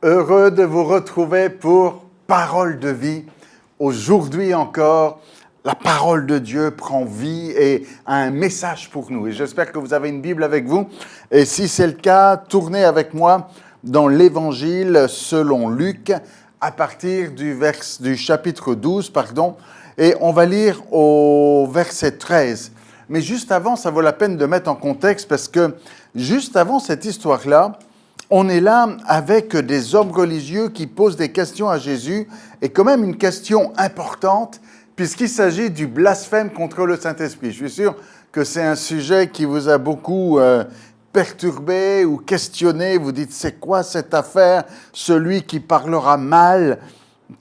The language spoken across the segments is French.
Heureux de vous retrouver pour Parole de vie. Aujourd'hui encore, la parole de Dieu prend vie et a un message pour nous. Et j'espère que vous avez une Bible avec vous. Et si c'est le cas, tournez avec moi dans l'Évangile selon Luc, à partir du chapitre 12, et on va lire au verset 13. Mais juste avant, ça vaut la peine de mettre en contexte parce que juste avant cette histoire-là, on est là avec des hommes religieux qui posent des questions à Jésus, et quand même une question importante, puisqu'il s'agit du blasphème contre le Saint-Esprit. Je suis sûr que c'est un sujet qui vous a beaucoup perturbé ou questionné. Vous dites, c'est quoi cette affaire? Celui qui parlera mal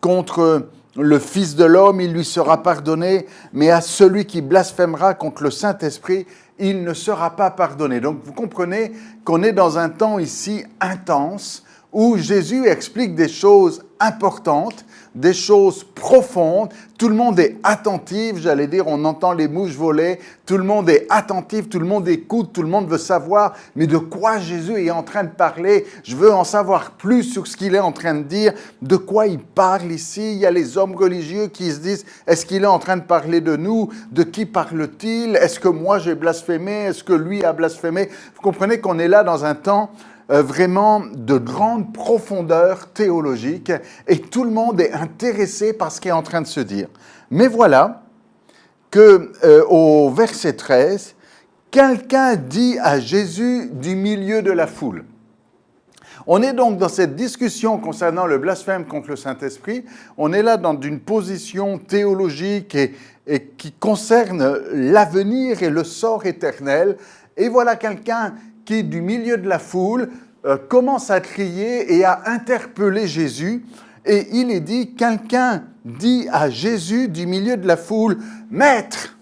contre le Fils de l'homme, il lui sera pardonné, mais à celui qui blasphémera contre le Saint-Esprit, il ne sera pas pardonné. Donc vous comprenez qu'on est dans un temps ici intense où Jésus explique des choses importantes, des choses profondes. Tout le monde est attentif, j'allais dire, on entend les mouches voler, tout le monde est attentif, tout le monde écoute, tout le monde veut savoir, mais de quoi Jésus est en train de parler? Je veux en savoir plus sur ce qu'il est en train de dire, de quoi il parle ici. Il y a les hommes religieux qui se disent, est-ce qu'il est en train de parler de nous? De qui parle-t-il? Est-ce que moi j'ai blasphémé? Est-ce que lui a blasphémé? Vous comprenez qu'on est là dans un temps vraiment de grande profondeur théologique, et tout le monde est intéressé par ce qui est en train de se dire. Mais voilà que au verset 13, quelqu'un dit à Jésus du milieu de la foule. On est donc dans cette discussion concernant le blasphème contre le Saint-Esprit. On est là dans une position théologique et qui concerne l'avenir et le sort éternel. Et voilà quelqu'un qui, du milieu de la foule, commence à crier et à interpeller Jésus. Et il est dit, quelqu'un dit à Jésus du milieu de la foule, « Maître !»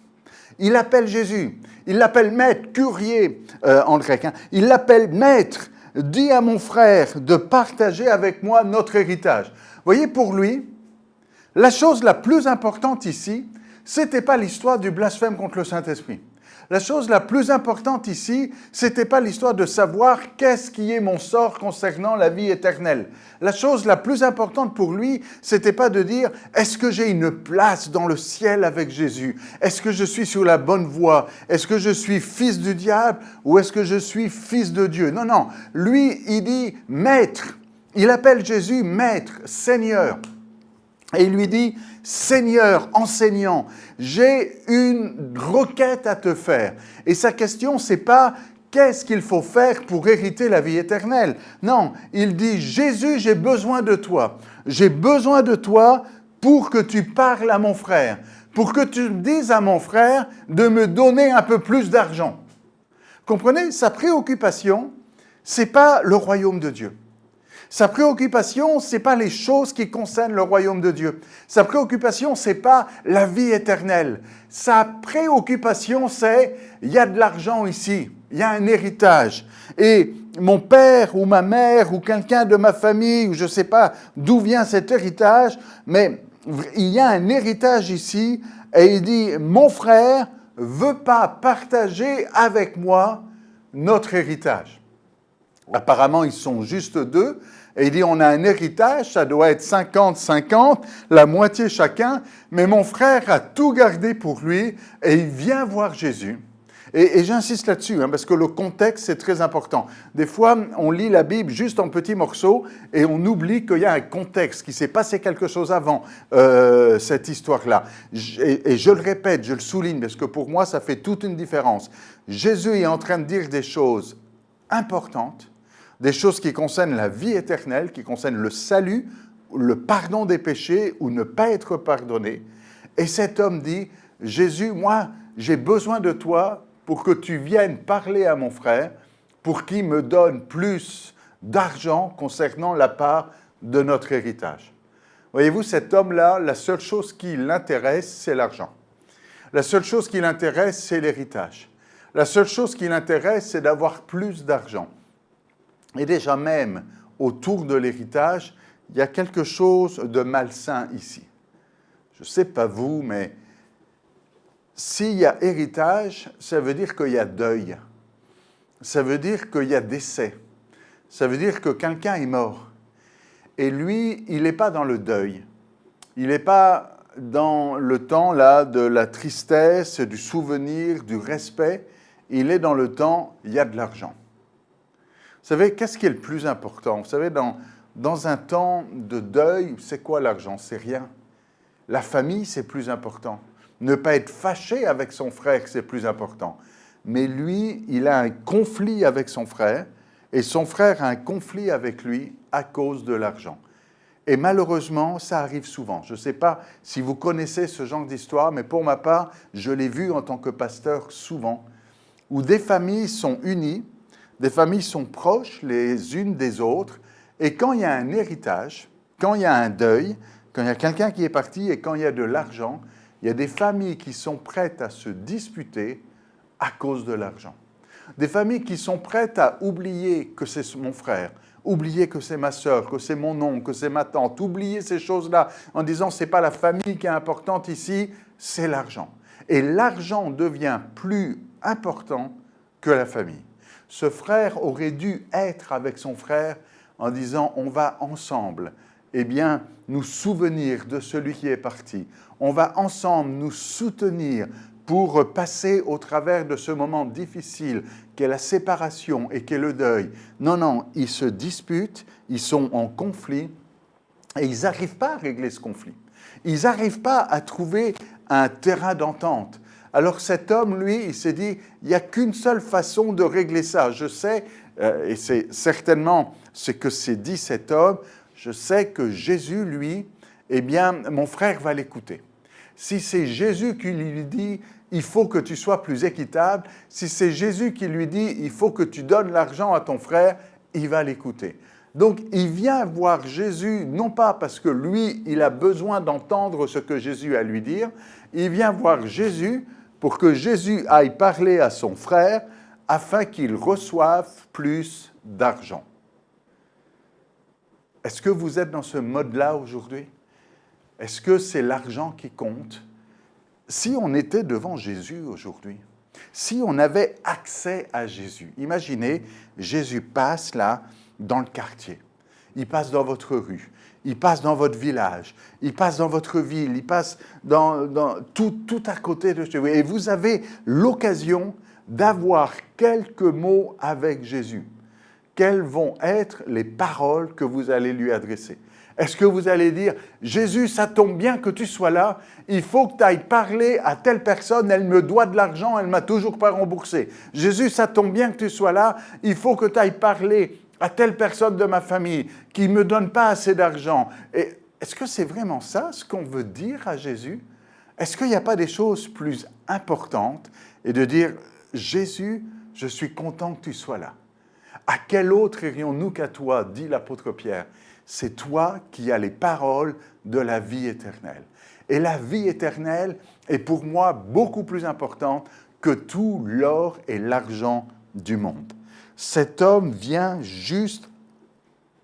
Il appelle Jésus. Il l'appelle maître, curier en grec. Il l'appelle maître. Dis à mon frère de partager avec moi notre héritage. Vous voyez, pour lui, la chose la plus importante ici, ce n'était pas l'histoire du blasphème contre le Saint-Esprit. La chose la plus importante ici, ce n'était pas l'histoire de savoir qu'est-ce qui est mon sort concernant la vie éternelle. La chose la plus importante pour lui, ce n'était pas de dire « est-ce que j'ai une place dans le ciel avec Jésus? Est-ce que je suis sur la bonne voie? Est-ce que je suis fils du diable ou est-ce que je suis fils de Dieu ?» Non, non. Lui, il dit « maître ». Il appelle Jésus « maître »,« seigneur ». Et il lui dit, « Seigneur, enseignant, j'ai une requête à te faire. » Et sa question, c'est pas « Qu'est-ce qu'il faut faire pour hériter la vie éternelle ?» Non, il dit, « Jésus, j'ai besoin de toi. J'ai besoin de toi pour que tu parles à mon frère, pour que tu dises à mon frère de me donner un peu plus d'argent. » Comprenez, sa préoccupation, c'est pas le royaume de Dieu. Sa préoccupation, ce n'est pas les choses qui concernent le royaume de Dieu. Sa préoccupation, ce n'est pas la vie éternelle. Sa préoccupation, c'est « il y a de l'argent ici, il y a un héritage. Et mon père ou ma mère ou quelqu'un de ma famille, ou je ne sais pas d'où vient cet héritage, mais il y a un héritage ici. » Et il dit « mon frère ne veut pas partager avec moi notre héritage. » Apparemment, ils sont juste deux. Et il dit, on a un héritage, ça doit être 50-50, la moitié chacun, mais mon frère a tout gardé pour lui et il vient voir Jésus. Et j'insiste là-dessus, parce que le contexte, c'est très important. Des fois, on lit la Bible juste en petits morceaux et on oublie qu'il y a un contexte, qu'il s'est passé quelque chose avant cette histoire-là. Et je le répète, je le souligne, parce que pour moi, ça fait toute une différence. Jésus est en train de dire des choses importantes, des choses qui concernent la vie éternelle, qui concernent le salut, le pardon des péchés ou ne pas être pardonné. Et cet homme dit, « Jésus, moi, j'ai besoin de toi pour que tu viennes parler à mon frère, pour qu'il me donne plus d'argent concernant la part de notre héritage. » Voyez-vous, cet homme-là, la seule chose qui l'intéresse, c'est l'argent. La seule chose qui l'intéresse, c'est l'héritage. La seule chose qui l'intéresse, c'est d'avoir plus d'argent. Et déjà même, autour de l'héritage, il y a quelque chose de malsain ici. Je ne sais pas vous, mais s'il y a héritage, ça veut dire qu'il y a deuil. Ça veut dire qu'il y a décès. Ça veut dire que quelqu'un est mort. Et lui, il n'est pas dans le deuil. Il n'est pas dans le temps là de la tristesse, du souvenir, du respect. Il est dans le temps, il y a de l'argent. Vous savez, qu'est-ce qui est le plus important? Vous savez, dans un temps de deuil, c'est quoi l'argent? C'est rien. La famille, c'est plus important. Ne pas être fâché avec son frère, c'est plus important. Mais lui, il a un conflit avec son frère, et son frère a un conflit avec lui à cause de l'argent. Et malheureusement, ça arrive souvent. Je ne sais pas si vous connaissez ce genre d'histoire, mais pour ma part, je l'ai vu en tant que pasteur souvent, où des familles sont unies, des familles sont proches les unes des autres, et quand il y a un héritage, quand il y a un deuil, quand il y a quelqu'un qui est parti et quand il y a de l'argent, il y a des familles qui sont prêtes à se disputer à cause de l'argent. Des familles qui sont prêtes à oublier que c'est mon frère, oublier que c'est ma sœur, que c'est mon oncle, que c'est ma tante, oublier ces choses-là en disant ce n'est pas la famille qui est importante ici, c'est l'argent. Et l'argent devient plus important que la famille. Ce frère aurait dû être avec son frère en disant on va ensemble, eh bien, nous souvenir de celui qui est parti. On va ensemble nous soutenir pour passer au travers de ce moment difficile qu'est la séparation et qu'est le deuil. Non, ils se disputent, ils sont en conflit et ils n'arrivent pas à régler ce conflit. Ils n'arrivent pas à trouver un terrain d'entente. Alors cet homme, lui, il s'est dit, il n'y a qu'une seule façon de régler ça. Je sais, et c'est certainement ce que s'est dit cet homme, je sais que Jésus, lui, eh bien, mon frère va l'écouter. Si c'est Jésus qui lui dit, il faut que tu sois plus équitable, si c'est Jésus qui lui dit, il faut que tu donnes l'argent à ton frère, il va l'écouter. Donc, il vient voir Jésus, non pas parce que lui, il a besoin d'entendre ce que Jésus a à lui dire, il vient voir Jésus pour que Jésus aille parler à son frère afin qu'il reçoive plus d'argent. Est-ce que vous êtes dans ce mode-là aujourd'hui? Est-ce que c'est l'argent qui compte? Si on était devant Jésus aujourd'hui, si on avait accès à Jésus, imaginez, Jésus passe là dans le quartier, il passe dans votre rue, il passe dans votre village, il passe dans votre ville, il passe dans tout à côté de chez vous. Et vous avez l'occasion d'avoir quelques mots avec Jésus. Quelles vont être les paroles que vous allez lui adresser? Est-ce que vous allez dire, Jésus, ça tombe bien que tu sois là, il faut que tu ailles parler à telle personne, elle me doit de l'argent, elle ne m'a toujours pas remboursé. Jésus, ça tombe bien que tu sois là, il faut que tu ailles parler à telle personne de ma famille qui ne me donne pas assez d'argent. Et est-ce que c'est vraiment ça ce qu'on veut dire à Jésus? Est-ce qu'il n'y a pas des choses plus importantes et de dire, Jésus, je suis content que tu sois là. À quel autre irions-nous qu'à toi, dit l'apôtre Pierre? C'est toi qui as les paroles de la vie éternelle. Et la vie éternelle est pour moi beaucoup plus importante que tout l'or et l'argent du monde. Cet homme vient juste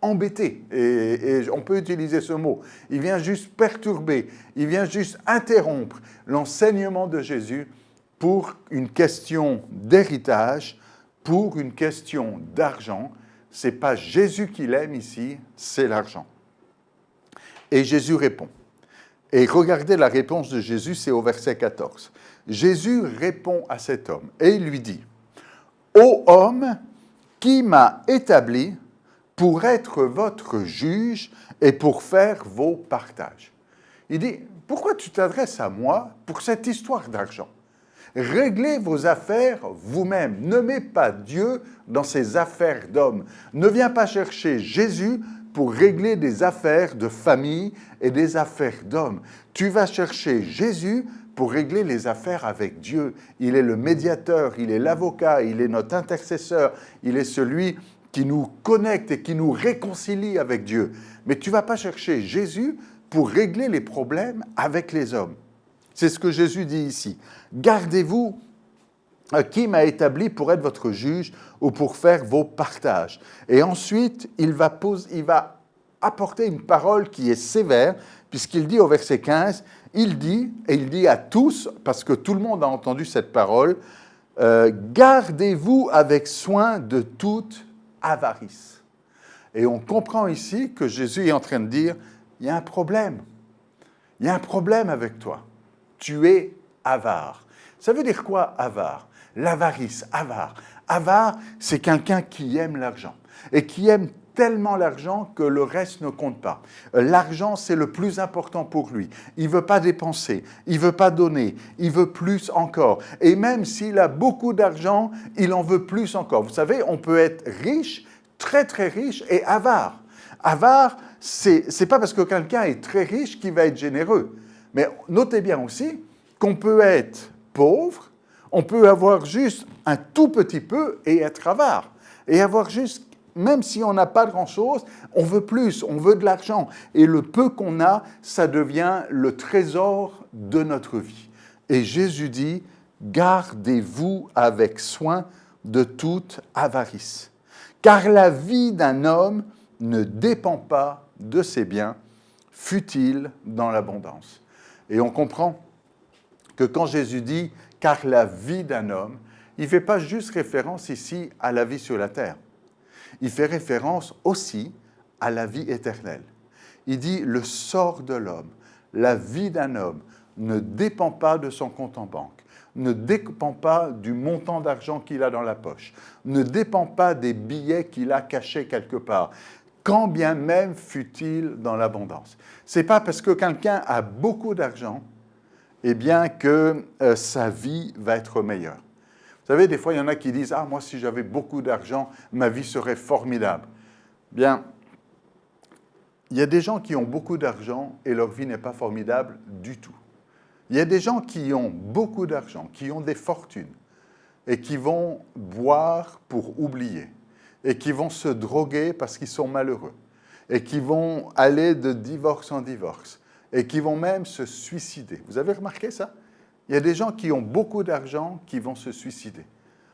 embêter, et on peut utiliser ce mot, il vient juste perturber, il vient juste interrompre l'enseignement de Jésus pour une question d'héritage, pour une question d'argent. Ce n'est pas Jésus qui l'aime ici, c'est l'argent. Et Jésus répond. Et regardez la réponse de Jésus, c'est au verset 14. Jésus répond à cet homme et il lui dit, « Ô homme, qui m'a établi pour être votre juge et pour faire vos partages. » Il dit, « Pourquoi tu t'adresses à moi pour cette histoire d'argent ? Réglez vos affaires vous-même. Ne mets pas Dieu dans ses affaires d'homme. Ne viens pas chercher Jésus pour régler des affaires de famille et des affaires d'hommes. Tu vas chercher Jésus pour régler les affaires avec Dieu. Il est le médiateur, il est l'avocat, il est notre intercesseur, il est celui qui nous connecte et qui nous réconcilie avec Dieu. Mais tu ne vas pas chercher Jésus pour régler les problèmes avec les hommes. C'est ce que Jésus dit ici. Gardez-vous qui m'a établi pour être votre juge ou pour faire vos partages. Et ensuite, il va apporter une parole qui est sévère, puisqu'il dit au verset 15, il dit à tous, parce que tout le monde a entendu cette parole, gardez-vous avec soin de toute avarice. Et on comprend ici que Jésus est en train de dire, il y a un problème. Il y a un problème avec toi. Tu es avare. Ça veut dire quoi, avare? L'avarice, avare. Avare, c'est quelqu'un qui aime l'argent et qui aime tellement l'argent que le reste ne compte pas. L'argent, c'est le plus important pour lui. Il ne veut pas dépenser, il ne veut pas donner, il veut plus encore. Et même s'il a beaucoup d'argent, il en veut plus encore. Vous savez, on peut être riche, très très riche et avare. Avare, c'est pas parce que quelqu'un est très riche qu'il va être généreux. Mais notez bien aussi qu'on peut être pauvre, on peut avoir juste un tout petit peu et être avare. Et avoir juste, même si on n'a pas grand-chose, on veut plus, on veut de l'argent. Et le peu qu'on a, ça devient le trésor de notre vie. Et Jésus dit, gardez-vous avec soin de toute avarice. Car la vie d'un homme ne dépend pas de ses biens, fût-il dans l'abondance. Et on comprend que quand Jésus dit « car la vie d'un homme », il ne fait pas juste référence ici à la vie sur la terre. Il fait référence aussi à la vie éternelle. Il dit « le sort de l'homme, la vie d'un homme ne dépend pas de son compte en banque, ne dépend pas du montant d'argent qu'il a dans la poche, ne dépend pas des billets qu'il a cachés quelque part, quand bien même fût-il dans l'abondance. » Ce n'est pas parce que quelqu'un a beaucoup d'argent, eh bien que sa vie va être meilleure. Vous savez, des fois, il y en a qui disent « Ah, moi, si j'avais beaucoup d'argent, ma vie serait formidable. » Bien, il y a des gens qui ont beaucoup d'argent et leur vie n'est pas formidable du tout. Il y a des gens qui ont beaucoup d'argent, qui ont des fortunes et qui vont boire pour oublier et qui vont se droguer parce qu'ils sont malheureux et qui vont aller de divorce en divorce et qui vont même se suicider. Vous avez remarqué ça? Il y a des gens qui ont beaucoup d'argent qui vont se suicider.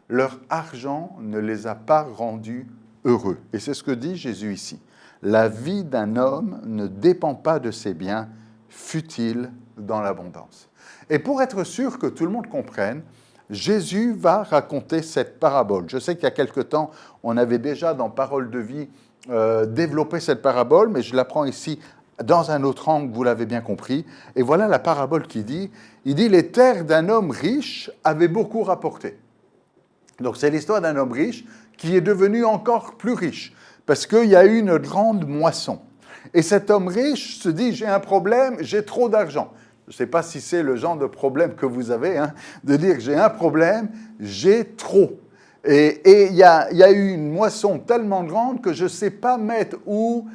Leur argent ne les a pas rendus heureux. Et c'est ce que dit Jésus ici. La vie d'un homme ne dépend pas de ses biens, fût-il dans l'abondance. Et pour être sûr que tout le monde comprenne, Jésus va raconter cette parabole. Je sais qu'il y a quelque temps, on avait déjà dans Parole de vie développé cette parabole, mais je la prends ici dans un autre angle, vous l'avez bien compris. Et voilà la parabole qui dit, il dit « Les terres d'un homme riche avaient beaucoup rapporté ». Donc c'est l'histoire d'un homme riche qui est devenu encore plus riche, parce qu'il y a eu une grande moisson. Et cet homme riche se dit « J'ai un problème, j'ai trop d'argent ». Je ne sais pas si c'est le genre de problème que vous avez, de dire « J'ai un problème, j'ai trop ». Et il y a eu une moisson tellement grande que je ne sais pas mettre où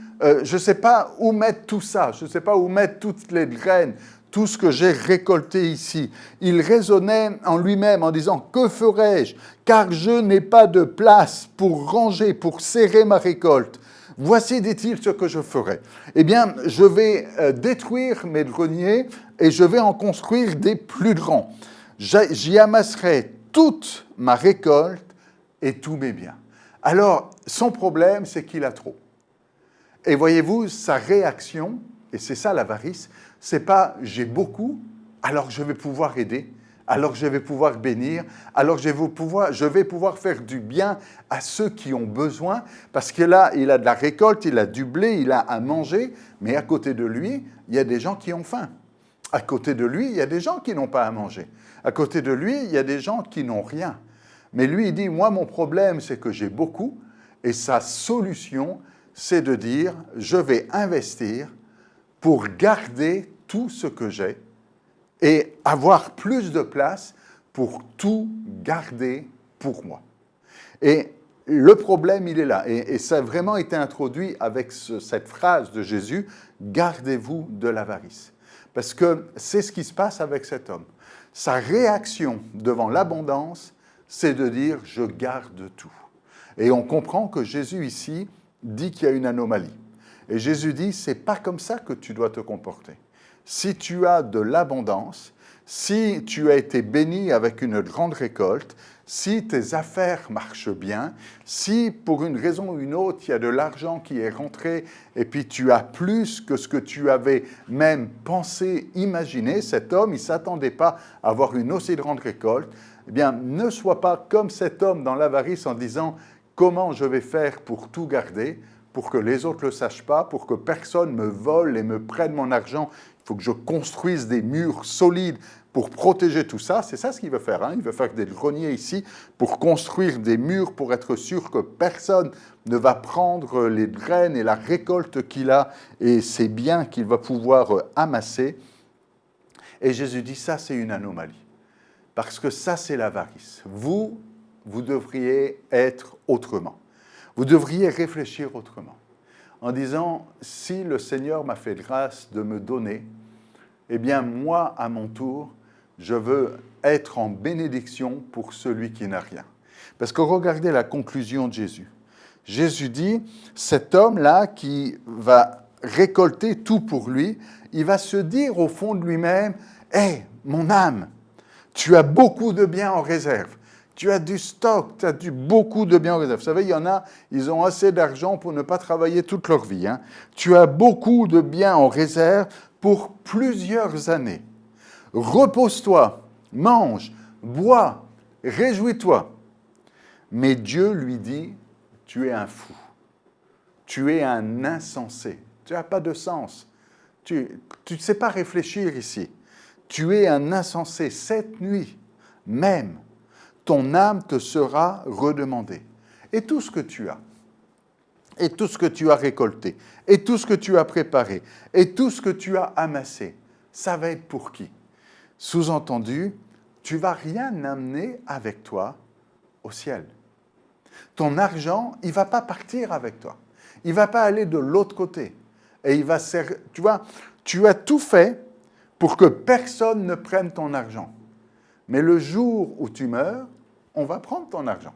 mettre tout ça, je ne sais pas où mettre toutes les graines, tout ce que j'ai récolté ici. Il raisonnait en lui-même en disant « Que ferai-je? Car je n'ai pas de place pour ranger, pour serrer ma récolte. Voici, dit-il, ce que je ferai. Eh bien, je vais détruire mes greniers et je vais en construire des plus grands. J'y amasserai toute ma récolte et tous mes biens. » Alors, son problème, c'est qu'il a trop. Et voyez-vous, sa réaction, et c'est ça l'avarice, c'est pas « j'ai beaucoup, alors je vais pouvoir aider, alors je vais pouvoir bénir, alors je vais pouvoir faire du bien à ceux qui ont besoin, parce que là, il a de la récolte, il a du blé, il a à manger, mais à côté de lui, il y a des gens qui ont faim. À côté de lui, il y a des gens qui n'ont pas à manger. À côté de lui, il y a des gens qui n'ont rien. Mais lui, il dit, moi, mon problème, c'est que j'ai beaucoup, et sa solution, c'est de dire, je vais investir pour garder tout ce que j'ai et avoir plus de place pour tout garder pour moi. Et le problème, il est là. Et ça a vraiment été introduit avec cette phrase de Jésus, « Gardez-vous de l'avarice ». Parce que c'est ce qui se passe avec cet homme. Sa réaction devant l'abondance, c'est de dire « je garde tout ». Et on comprend que Jésus ici dit qu'il y a une anomalie. Et Jésus dit « c'est pas comme ça que tu dois te comporter ». Si tu as de l'abondance, si tu as été béni avec une grande récolte, si tes affaires marchent bien, si pour une raison ou une autre, il y a de l'argent qui est rentré et puis tu as plus que ce que tu avais même pensé, imaginé, cet homme, il ne s'attendait pas à avoir une aussi grande récolte, eh bien, ne sois pas comme cet homme dans l'avarice en disant « comment je vais faire pour tout garder ?» pour que les autres ne le sachent pas, pour que personne me vole et me prenne mon argent. Il faut que je construise des murs solides pour protéger tout ça. C'est ça ce qu'il veut faire. Il veut faire des greniers ici pour construire des murs, pour être sûr que personne ne va prendre les graines et la récolte qu'il a et ses biens qu'il va pouvoir amasser. Et Jésus dit, ça c'est une anomalie. Parce que ça c'est l'avarice. Vous devriez être autrement. Vous devriez réfléchir autrement. En disant, si le Seigneur m'a fait grâce de me donner, eh bien moi, à mon tour, je veux être en bénédiction pour celui qui n'a rien. Parce que regardez la conclusion de Jésus. Jésus dit, cet homme-là qui va récolter tout pour lui, il va se dire au fond de lui-même, « Hé, mon âme, tu as beaucoup de biens en réserve. Tu as du stock, tu as beaucoup de biens en réserve. » Vous savez, il y en a, ils ont assez d'argent pour ne pas travailler toute leur vie. Tu as beaucoup de biens en réserve pour plusieurs années. Repose-toi, mange, bois, réjouis-toi. Mais Dieu lui dit, tu es un fou, tu es un insensé, tu n'as pas de sens, tu ne sais pas réfléchir ici. Tu es un insensé. Cette nuit même, ton âme te sera redemandée. Et tout ce que tu as, et tout ce que tu as récolté, et tout ce que tu as préparé, et tout ce que tu as amassé, ça va être pour qui? Sous-entendu, tu ne vas rien amener avec toi au ciel. Ton argent, il ne va pas partir avec toi. Il ne va pas aller de l'autre côté. Et il va tu vois, tu as tout fait pour que personne ne prenne ton argent. Mais le jour où tu meurs, on va prendre ton argent.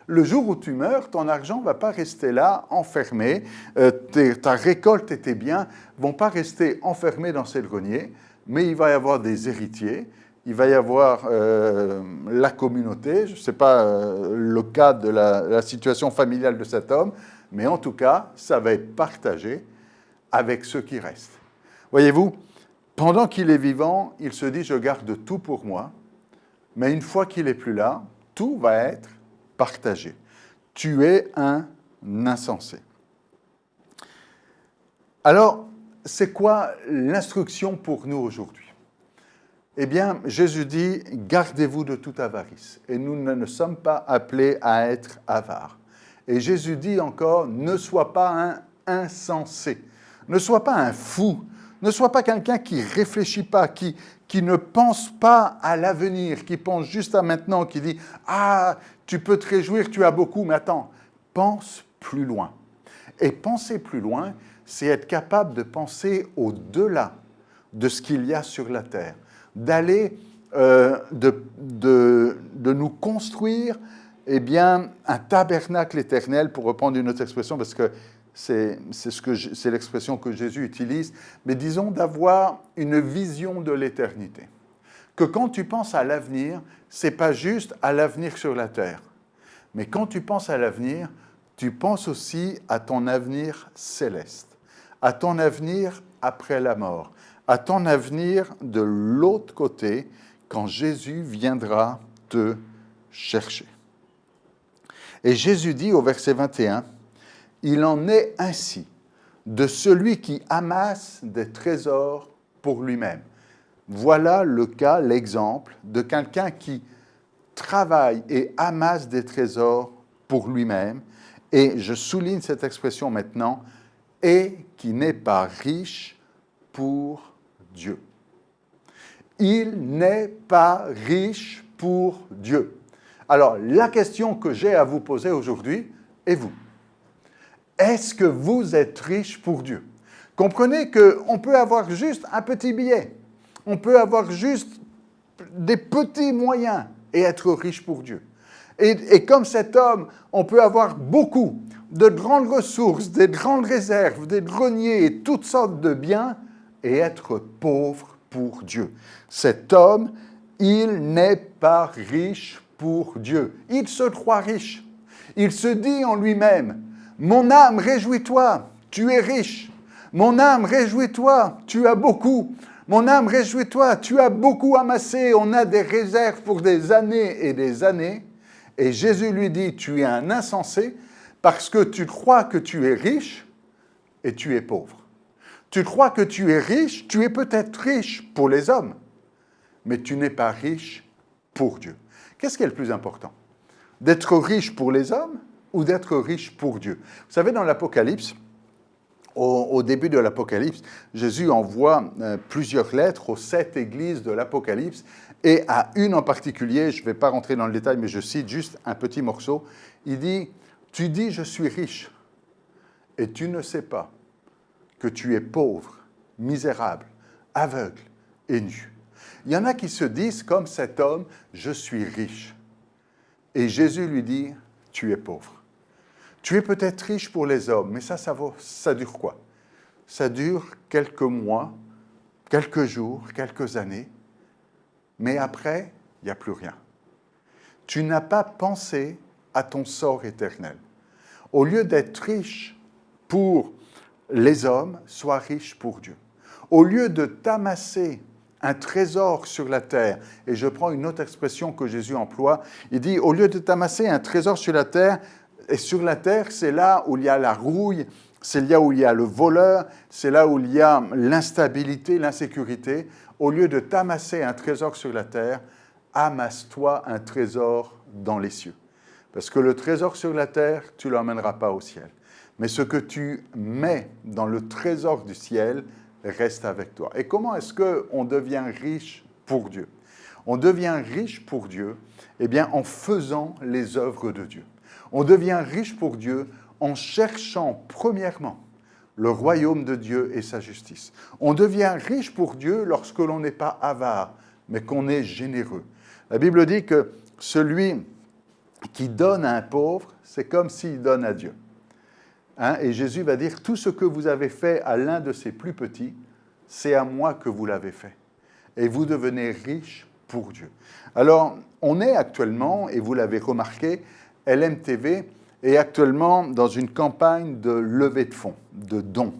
Le jour où tu meurs, ton argent ne va pas rester là, enfermé. Ta récolte et tes biens ne vont pas rester enfermés dans ces greniers, mais il va y avoir des héritiers, il va y avoir la communauté. Je ne sais pas le cas de la situation familiale de cet homme, mais en tout cas, ça va être partagé avec ceux qui restent. Voyez-vous, pendant qu'il est vivant, il se dit « je garde tout pour moi », mais une fois qu'il n'est plus là, tout va être partagé. Tu es un insensé. Alors, c'est quoi l'instruction pour nous aujourd'hui? Eh bien, Jésus dit « gardez-vous de toute avarice ». Et nous ne sommes pas appelés à être avares. Et Jésus dit encore « ne sois pas un insensé ». Ne sois pas un fou. Ne sois pas quelqu'un qui ne réfléchit pas, qui ne pense pas à l'avenir, qui pense juste à maintenant, qui dit « Ah, tu peux te réjouir, tu as beaucoup, mais attends, pense plus loin. » Et penser plus loin, c'est être capable de penser au-delà de ce qu'il y a sur la terre, d'aller, de nous construire un tabernacle éternel, pour reprendre une autre expression, parce que c'est l'expression que Jésus utilise, mais disons d'avoir une vision de l'éternité. Que quand tu penses à l'avenir, ce n'est pas juste à l'avenir sur la terre, mais quand tu penses à l'avenir, tu penses aussi à ton avenir céleste, à ton avenir après la mort, à ton avenir de l'autre côté, quand Jésus viendra te chercher. Et Jésus dit au verset 21, « Il en est ainsi de celui qui amasse des trésors pour lui-même. » Voilà le cas, l'exemple de quelqu'un qui travaille et amasse des trésors pour lui-même. Et je souligne cette expression maintenant, « et qui n'est pas riche pour Dieu. » Il n'est pas riche pour Dieu. Alors, la question que j'ai à vous poser aujourd'hui, et vous? Est-ce que vous êtes riche pour Dieu? Comprenez qu'on peut avoir juste un petit billet, on peut avoir juste des petits moyens et être riche pour Dieu. Et comme cet homme, on peut avoir beaucoup de grandes ressources, des grandes réserves, des greniers et toutes sortes de biens et être pauvre pour Dieu. Cet homme, il n'est pas riche pour Dieu. Il se croit riche. Il se dit en lui-même, « Mon âme, réjouis-toi, tu es riche. Mon âme, réjouis-toi, tu as beaucoup. Mon âme, réjouis-toi, tu as beaucoup amassé. On a des réserves pour des années et des années. » Et Jésus lui dit, « Tu es un insensé, parce que tu crois que tu es riche et tu es pauvre. Tu crois que tu es riche, tu es peut-être riche pour les hommes, mais tu n'es pas riche pour Dieu. Qu'est-ce qui est le plus important? D'être riche pour les hommes ou d'être riche pour Dieu? Vous savez, dans l'Apocalypse, au début de l'Apocalypse, Jésus envoie plusieurs lettres aux 7 églises de l'Apocalypse, et à une en particulier, je ne vais pas rentrer dans le détail, mais je cite juste un petit morceau. Il dit, « Tu dis, je suis riche, et tu ne sais pas que tu es pauvre, misérable, aveugle et nu. » Il y en a qui se disent, comme cet homme, « Je suis riche. » Et Jésus lui dit, « Tu es pauvre. » Tu es peut-être riche pour les hommes, mais ça dure quoi? Ça dure quelques mois, quelques jours, quelques années, mais après, il n'y a plus rien. Tu n'as pas pensé à ton sort éternel. Au lieu d'être riche pour les hommes, sois riche pour Dieu. Au lieu de t'amasser un trésor sur la terre, et je prends une autre expression que Jésus emploie, il dit, au lieu de t'amasser un trésor sur la terre, et sur la terre, c'est là où il y a la rouille, c'est là où il y a le voleur, c'est là où il y a l'instabilité, l'insécurité. Au lieu de t'amasser un trésor sur la terre, amasse-toi un trésor dans les cieux. Parce que le trésor sur la terre, tu ne l'emmèneras pas au ciel. Mais ce que tu mets dans le trésor du ciel reste avec toi. Et comment est-ce qu'on devient riche pour Dieu? On devient riche pour Dieu, eh bien, en faisant les œuvres de Dieu. On devient riche pour Dieu en cherchant premièrement le royaume de Dieu et sa justice. On devient riche pour Dieu lorsque l'on n'est pas avare, mais qu'on est généreux. La Bible dit que celui qui donne à un pauvre, c'est comme s'il donne à Dieu. Et Jésus va dire, tout ce que vous avez fait à l'un de ces plus petits, c'est à moi que vous l'avez fait. Et vous devenez riche pour Dieu. Alors, on est actuellement, et vous l'avez remarqué, LMTV est actuellement dans une campagne de levée de fonds, de dons.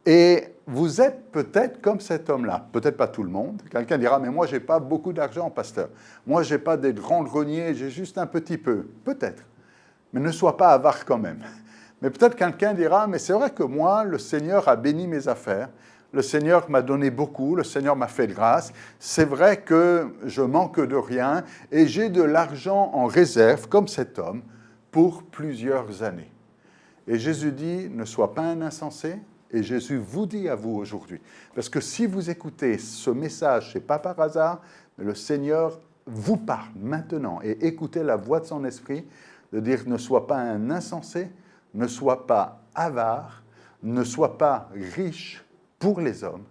Et vous êtes peut-être comme cet homme-là, peut-être pas tout le monde. Quelqu'un dira, mais moi, je n'ai pas beaucoup d'argent, pasteur. Moi, je n'ai pas des grands greniers, j'ai juste un petit peu. Peut-être, mais ne sois pas avare quand même. Mais peut-être quelqu'un dira, mais c'est vrai que moi, le Seigneur a béni mes affaires, le Seigneur m'a donné beaucoup, le Seigneur m'a fait grâce, c'est vrai que je manque de rien et j'ai de l'argent en réserve, comme cet homme, pour plusieurs années. Et Jésus dit, ne sois pas un insensé, et Jésus vous dit à vous aujourd'hui, parce que si vous écoutez ce message, ce n'est pas par hasard, mais le Seigneur vous parle maintenant, et écoutez la voix de son esprit, de dire, ne sois pas un insensé, ne sois pas avare, ne sois pas riche pour les hommes,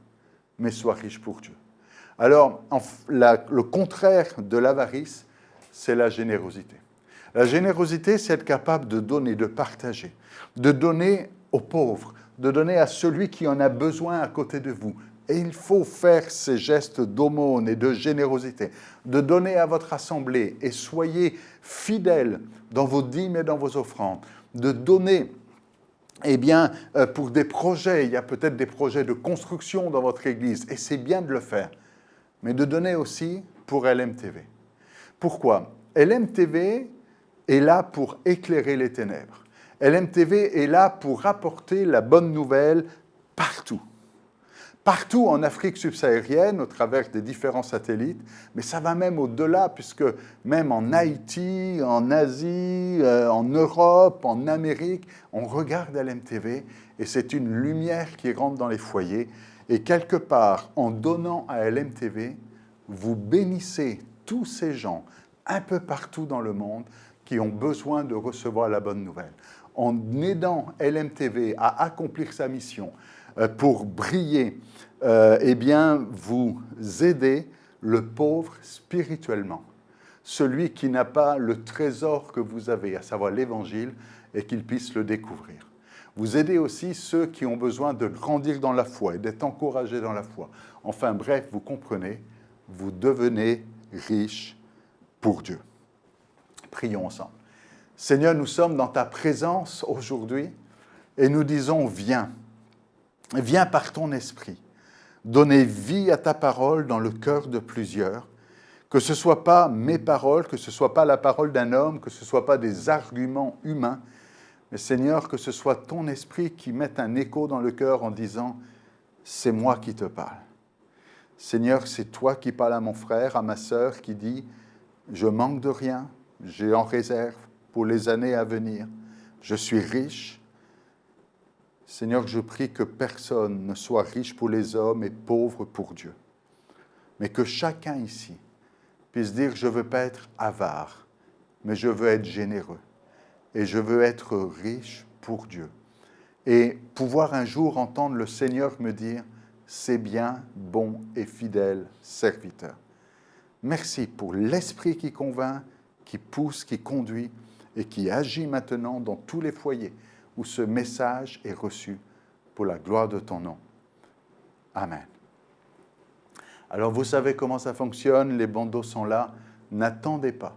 mais sois riche pour Dieu. Alors, le contraire de l'avarice, c'est la générosité. La générosité, c'est être capable de donner, de partager, de donner aux pauvres, de donner à celui qui en a besoin à côté de vous. Et il faut faire ces gestes d'aumône et de générosité, de donner à votre assemblée et soyez fidèles dans vos dîmes et dans vos offrandes, de donner, eh bien, pour des projets, il y a peut-être des projets de construction dans votre église, et c'est bien de le faire, mais de donner aussi pour LMTV. Pourquoi? LMTV est là pour éclairer les ténèbres. LMTV est là pour apporter la bonne nouvelle partout. Partout en Afrique subsaharienne, au travers des différents satellites, mais ça va même au-delà, puisque même en Haïti, en Asie, en Europe, en Amérique, on regarde LMTV et c'est une lumière qui rentre dans les foyers. Et quelque part, en donnant à LMTV, vous bénissez tous ces gens un peu partout dans le monde qui ont besoin de recevoir la bonne nouvelle. En aidant LMTV à accomplir sa mission, pour briller, eh bien, vous aidez le pauvre spirituellement, celui qui n'a pas le trésor que vous avez, à savoir l'Évangile, et qu'il puisse le découvrir. Vous aidez aussi ceux qui ont besoin de grandir dans la foi et d'être encouragés dans la foi. Enfin bref, vous comprenez, vous devenez riches pour Dieu. Prions ensemble. Seigneur, nous sommes dans ta présence aujourd'hui et nous disons, viens. Viens par ton esprit, donner vie à ta parole dans le cœur de plusieurs, que ce ne soit pas mes paroles, que ce ne soit pas la parole d'un homme, que ce ne soit pas des arguments humains, Mais Seigneur, que ce soit ton esprit qui mette un écho dans le cœur en disant, c'est moi qui te parle. Seigneur, c'est toi qui parles à mon frère, à ma sœur, qui dit, je manque de rien, j'ai en réserve pour les années à venir, je suis riche. Seigneur, je prie que personne ne soit riche pour les hommes et pauvre pour Dieu, mais que chacun ici puisse dire, je ne veux pas être avare, mais je veux être généreux. Et je veux être riche pour Dieu. Et pouvoir un jour entendre le Seigneur me dire, c'est bien, bon et fidèle serviteur. Merci pour l'esprit qui convainc, qui pousse, qui conduit et qui agit maintenant dans tous les foyers où ce message est reçu pour la gloire de ton nom. Amen. Alors vous savez comment ça fonctionne, les bandeaux sont là, n'attendez pas.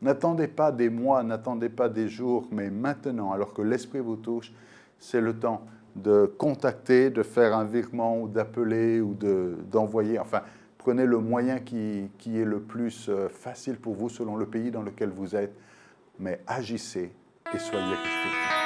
N'attendez pas des mois, n'attendez pas des jours, mais maintenant, alors que l'Esprit vous touche, c'est le temps de contacter, de faire un virement ou d'appeler ou d'envoyer. Enfin, prenez le moyen qui est le plus facile pour vous selon le pays dans lequel vous êtes, mais agissez et soyez riches pour vous.